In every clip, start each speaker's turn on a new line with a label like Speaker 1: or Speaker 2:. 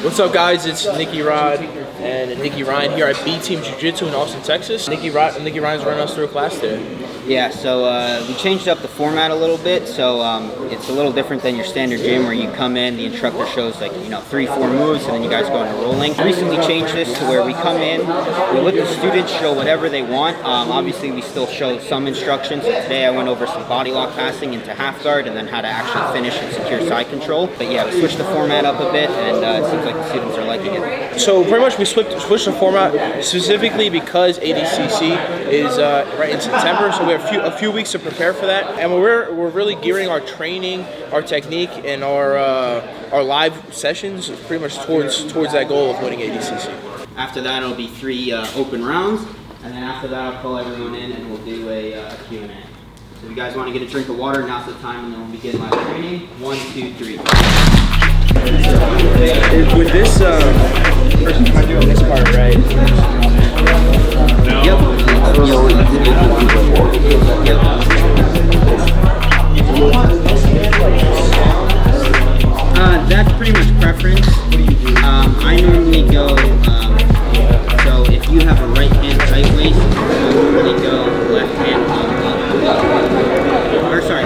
Speaker 1: What's up, guys? It's Nicky Rod and Nicky Ryan here at B Team Jiu-Jitsu in Austin, Texas. Nicky Ryan's running us through a class today.
Speaker 2: Yeah, so we changed up the format a little bit, so it's a little different than your standard gym where you come in, the instructor shows like, 3-4 moves, and then you guys go into rolling. Recently changed this to where we come in, we let the students show whatever they want. Obviously, we still show some instructions. So today I went over some body lock passing into half guard and then how to actually finish and secure side control. But yeah, we switched the format up a bit, and it seems like the students are liking it.
Speaker 1: So pretty much we switched the format specifically because ADCC is right in September, so we have a few weeks to prepare for that, and we're really gearing our training, our technique, and our live sessions pretty much towards that goal of winning ADCC.
Speaker 2: After that, it'll be 3 open rounds, and then after that, I'll call everyone in and we'll do a Q&A. So if you guys want to get a drink of water, now's the time, and then we'll begin live training. 1, 2, 3.
Speaker 1: With this person trying to do this part, right?
Speaker 2: Yep. That's pretty much preference. I normally go, so if you have a right hand tight waist, I normally go left hand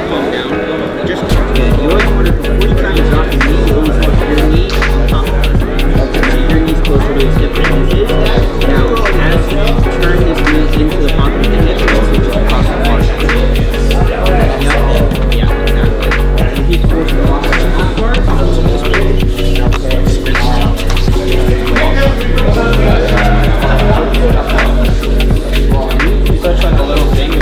Speaker 2: palm down. Just good. You always want to, before you kind of drop your knee, you always want your knee on top of it. So your knee's closer to his hip than his is. Now, as you turn this knee into the pocket of the hip, you also just cross the water. Yeah, exactly. And he's forced to walk the half guard. Touch like a little finger.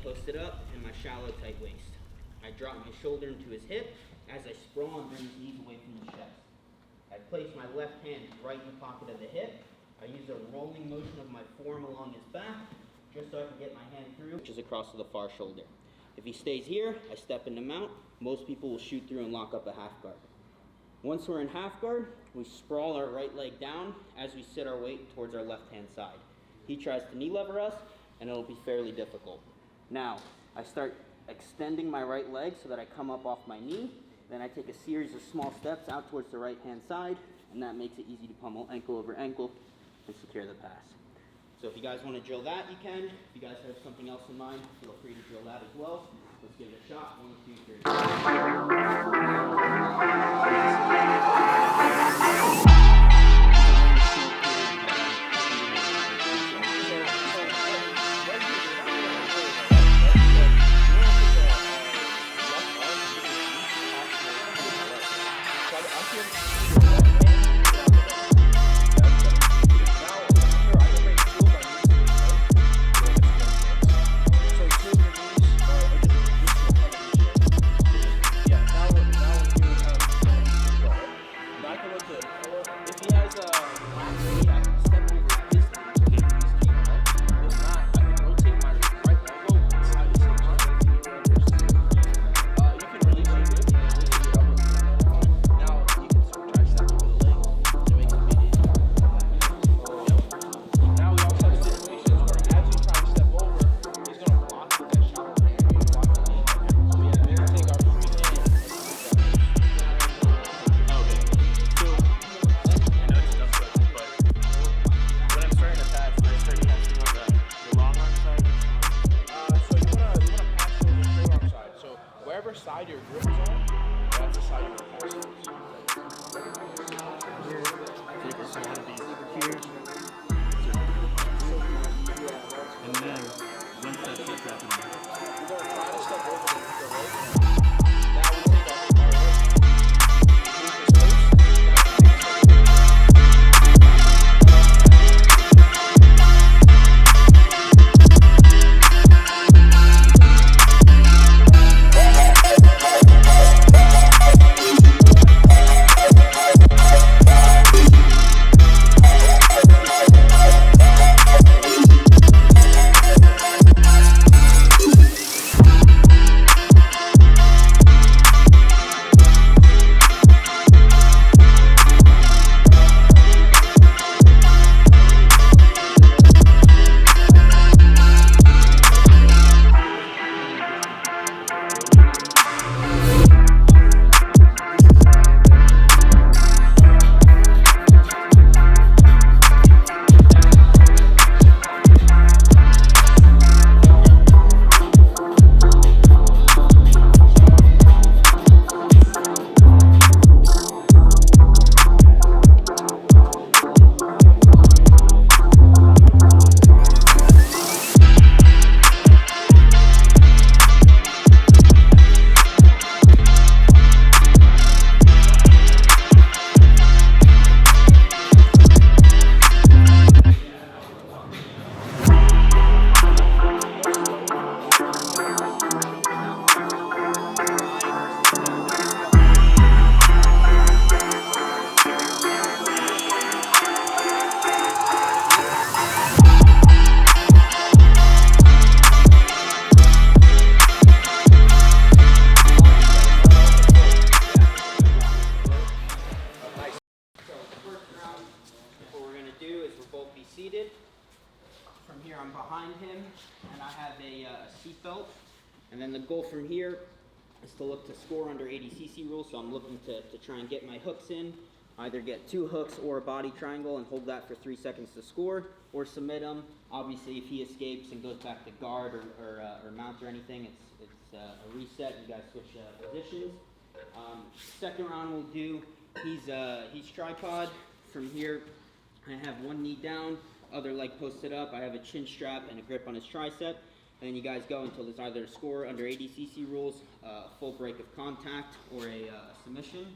Speaker 2: Posted up and my shallow tight waist. I drop my shoulder into his hip as I sprawl and bring his knees away from his chest. I place my left hand right in the pocket of the hip. I use a rolling motion of my forearm along his back just so I can get my hand through, which is across to the far shoulder. If he stays here, I step into mount. Most people will shoot through and lock up a half guard. Once we're in half guard, we sprawl our right leg down as we sit our weight towards our left hand side. He tries to knee lever us, and it'll be fairly difficult. Now, I start extending my right leg so that I come up off my knee. Then I take a series of small steps out towards the right-hand side, and that makes it easy to pummel ankle over ankle and secure the pass. So if you guys want to drill that, you can. If you guys have something else in mind, feel free to drill that as well. Let's give it a shot. 1, 2, 3. behind him, and I have a seat belt. And then the goal from here is to look to score under ADCC rules, so I'm looking to try and get my hooks in, either get 2 hooks or a body triangle and hold that for 3 seconds to score, or submit him. Obviously, if he escapes and goes back to guard or mount or anything, it's a reset. You guys switch positions. Second round we'll do, he's tripod. From here, I have 1 knee down, other leg posted up. I have a chin strap and a grip on his tricep. And then you guys go until there's either a score under ADCC rules, a full break of contact, or a submission.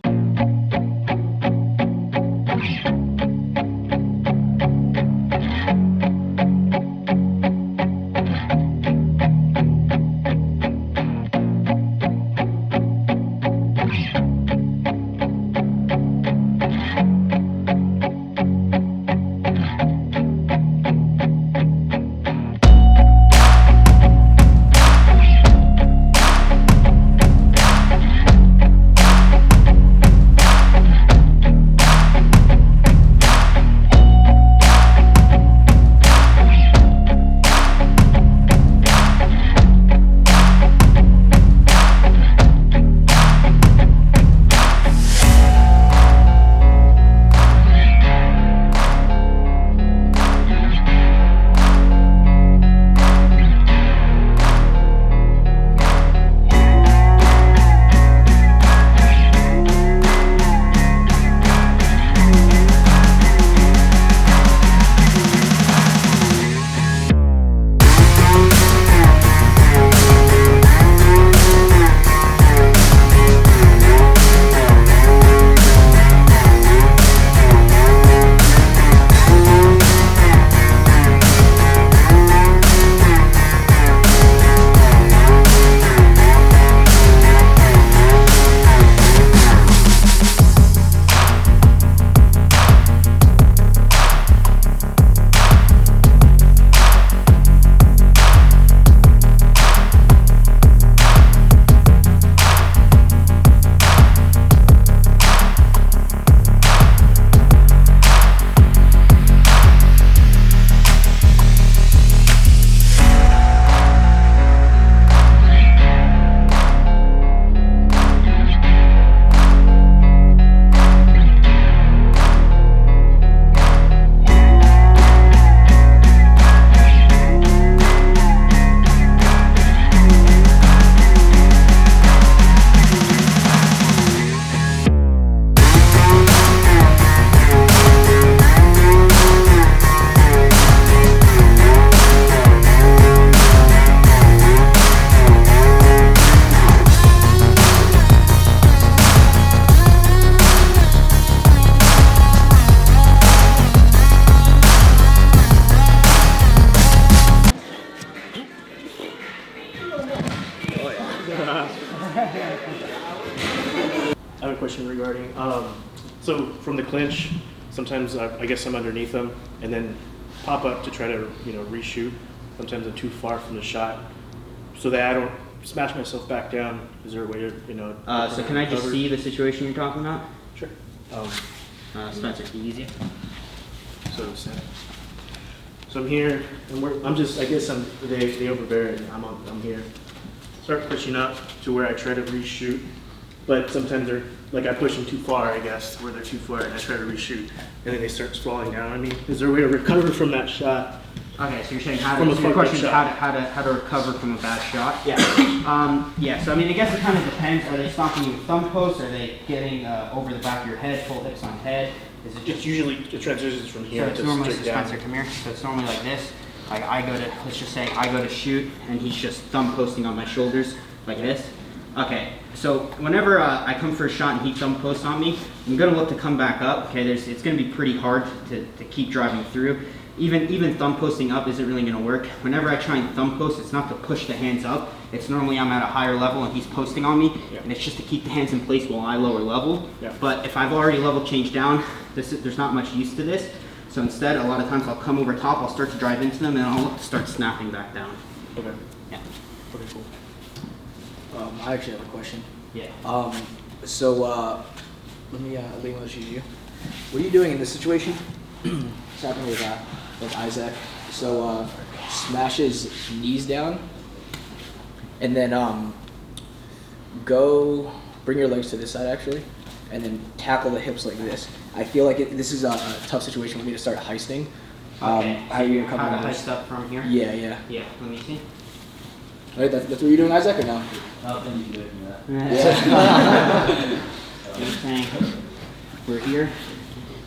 Speaker 3: I have a question regarding, so from the clinch, sometimes I guess I'm underneath them and then pop up to try to, reshoot. Sometimes I'm too far from the shot so that I don't smash myself back down. Is there a way to,
Speaker 2: So can I just see the situation you're talking about?
Speaker 3: Sure.
Speaker 2: Spencer, can you use it?
Speaker 3: So I'm here, and I guess they overbear it, and I'm here. Start pushing up to where I try to reshoot, but sometimes I push them too far, I guess, where they're too far, and I try to reshoot, and then they start falling down on me. Is there a way to recover from that shot?
Speaker 2: Okay, so you're saying how to recover from a bad shot?
Speaker 3: Yeah.
Speaker 2: Yeah, so I mean, I guess it kind of depends. Are they stopping you with thumb posts? Are they getting over the back of your head, full hips on head? Is it
Speaker 3: It's usually, it transitions from here
Speaker 2: so it's
Speaker 3: to
Speaker 2: normally,
Speaker 3: straight down.
Speaker 2: Spencer, come here. So it's normally like this. Like let's just say I go to shoot, and he's just thumb posting on my shoulders, like this. Okay, so whenever I come for a shot and he thumb posts on me, I'm gonna look to come back up. Okay, it's gonna be pretty hard to keep driving through. Even thumb posting up isn't really gonna work. Whenever I try and thumb post, it's not to push the hands up. It's normally I'm at a higher level and he's posting on me, and it's just to keep the hands in place while I lower level.
Speaker 3: Yeah.
Speaker 2: But if I've already level changed down, there's not much use to this. So instead, a lot of times I'll come over top, I'll start to drive into them, and I'll start snapping back down.
Speaker 3: Okay.
Speaker 2: Yeah.
Speaker 3: Okay, cool.
Speaker 4: I actually have a question.
Speaker 2: Yeah.
Speaker 4: Let me choose you. What are you doing in this situation? It's happening with Isaac. So smash his knees down, and then go bring your legs to this side actually, and then tackle the hips like this. I feel like this is a tough situation for me to start heisting.
Speaker 2: Okay.
Speaker 4: How are you
Speaker 2: How
Speaker 4: coming
Speaker 2: to
Speaker 4: on this?
Speaker 2: heist up from here?
Speaker 4: Yeah, yeah.
Speaker 2: Yeah, let me see.
Speaker 4: All right, that's what you're doing, Isaac, or no?
Speaker 5: I'll then you do it from that.
Speaker 2: You're saying we're here.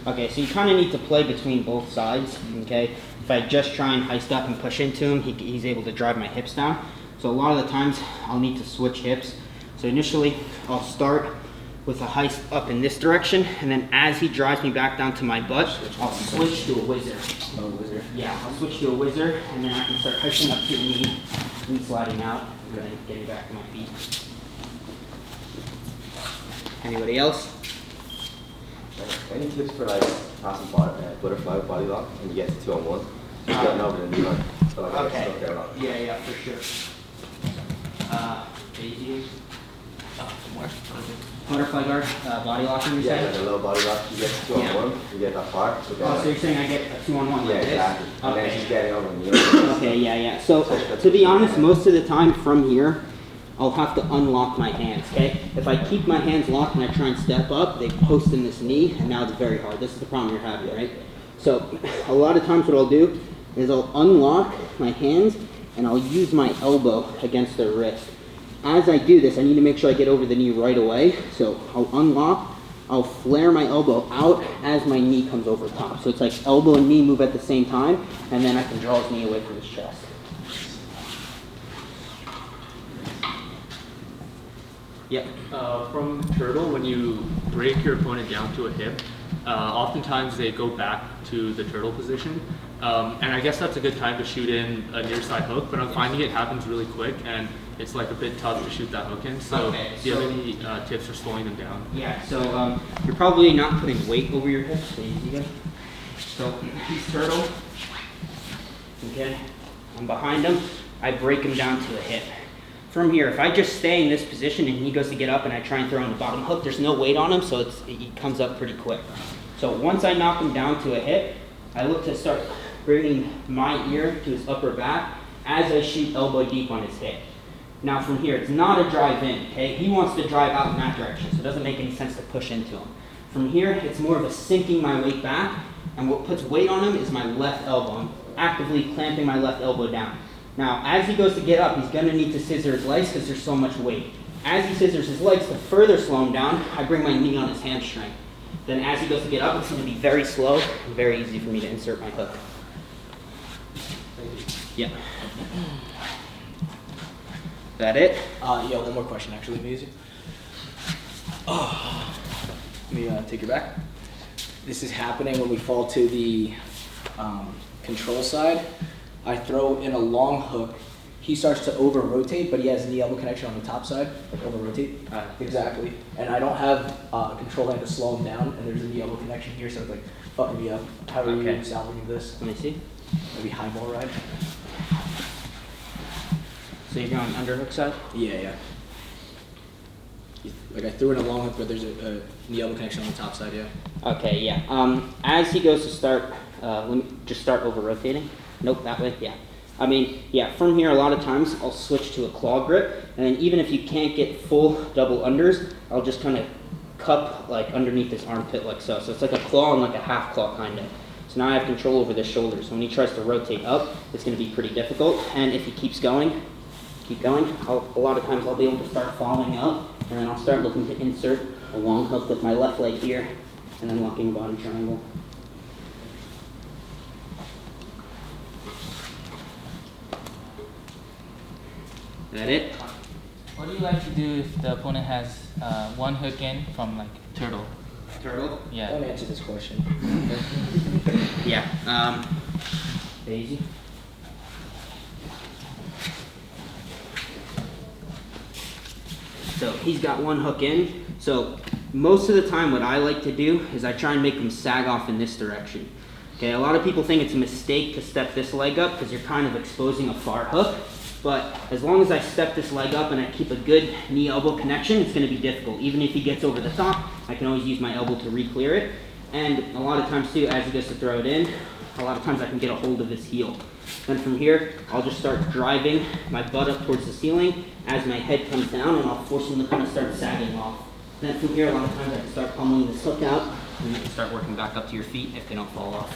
Speaker 2: Okay, so you kind of need to play between both sides. Okay, if I just try and heist up and push into him, he's able to drive my hips down. So a lot of the times I'll need to switch hips. So initially I'll start with a heist up in this direction, and then as he drives me back down to my butt, I'll switch to a whizzer.
Speaker 4: Oh, wizard.
Speaker 2: Yeah, I'll switch to a whizzer, and then I can start heisting up to the knee, and sliding out, and then getting back to my feet. Anybody else?
Speaker 5: Any tips for like passing butterfly body lock when you get to 2-on-1? Just getting over the knee line. So like
Speaker 2: Okay.
Speaker 5: stuck there a lot.
Speaker 2: Yeah, for sure. Daisy. Butterfly guard, body locking, you
Speaker 5: Yeah,
Speaker 2: said?
Speaker 5: like a low body lock. You get to 2-on-1, you get that far. So
Speaker 2: Oh, so you're saying I get a 2-on-1
Speaker 5: yeah,
Speaker 2: like this?
Speaker 5: exactly. And then
Speaker 2: Okay.
Speaker 5: she's getting over the knee.
Speaker 2: Okay, yeah. So, to be honest, most of the time from here, I'll have to unlock my hands, okay? If I keep my hands locked and I try and step up, they post in this knee, and now it's very hard. This is the problem you're having, right? So, a lot of times what I'll do is I'll unlock my hands, and I'll use my elbow against their wrist. As I do this, I need to make sure I get over the knee right away. So, I'll unlock, I'll flare my elbow out as my knee comes over top. So it's like elbow and knee move at the same time, and then I can draw his knee away from his chest. Yep.
Speaker 6: From turtle, when you break your opponent down to a hip, oftentimes they go back to the turtle position. And I guess that's a good time to shoot in a near side hook, but I'm finding it happens really quick and it's like a bit tough to shoot that hook in. So
Speaker 2: Okay,
Speaker 6: do you have any tips for slowing them down?
Speaker 2: Yeah, so you're probably not putting weight over your hips. So easy again. So he's turtle. Okay. I'm behind him. I break him down to a hip. From here, if I just stay in this position and he goes to get up and I try and throw in the bottom hook, there's no weight on him, so he comes up pretty quick. So once I knock him down to a hip, I look to start bringing my ear to his upper back as I shoot elbow deep on his hip. Now from here, it's not a drive in, okay? He wants to drive out in that direction, so it doesn't make any sense to push into him. From here, it's more of a sinking my weight back, and what puts weight on him is my left elbow. I'm actively clamping my left elbow down. Now, as he goes to get up, he's gonna need to scissor his legs because there's so much weight. As he scissors his legs, to further slow him down, I bring my knee on his hamstring. Then as he goes to get up, it's gonna be very slow and very easy for me to insert my hook. Yeah. That it?
Speaker 4: Yeah, one more question actually, Maisie. Oh. Let me take your back. This is happening when we fall to the control side. I throw in a long hook. He starts to over rotate, but he has knee elbow connection on the top side, like over rotate. Exactly. And I don't have a control hand to slow him down, and there's a knee elbow connection here, so it's like fucking me up. How are
Speaker 2: Okay.
Speaker 4: you salvaging this?
Speaker 2: Let me see.
Speaker 4: Maybe high ball ride?
Speaker 2: So you're going underhook side?
Speaker 4: Yeah. Like I threw in a long hook, but there's a knee elbow connection on the top side, yeah.
Speaker 2: Okay, yeah. As he goes to start, let me just start over rotating. Nope, that way, yeah. I mean, yeah, from here a lot of times I'll switch to a claw grip, and then even if you can't get full double unders, I'll just kind of cup like underneath this armpit like so. So it's like a claw and like a half claw kind of. So now I have control over this shoulder. So when he tries to rotate up, it's going to be pretty difficult. And if he keeps going, a lot of times I'll be able to start falling up, and then I'll start looking to insert a long hook with my left leg here, and then locking bottom triangle. Is that it?
Speaker 7: What do you like to do if the opponent has one hook in from like turtle?
Speaker 2: Turtle?
Speaker 7: Yeah.
Speaker 4: Don't answer this question.
Speaker 2: Yeah. Daisy? So he's got one hook in. So most of the time what I like to do is I try and make him sag off in this direction. Okay, a lot of people think it's a mistake to step this leg up because you're kind of exposing a far hook. But as long as I step this leg up and I keep a good knee-elbow connection, it's going to be difficult. Even if he gets over the top, I can always use my elbow to re-clear it. And a lot of times too, as he goes to throw it in, a lot of times I can get a hold of his heel. Then from here, I'll just start driving my butt up towards the ceiling as my head comes down, and I'll force him to kind of start sagging off. Then from here, a lot of times I can start pummeling this hook out, and you can start working back up to your feet if they don't fall off.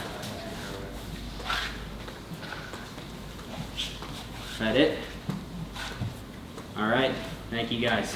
Speaker 2: Is that it? All right. Thank you guys.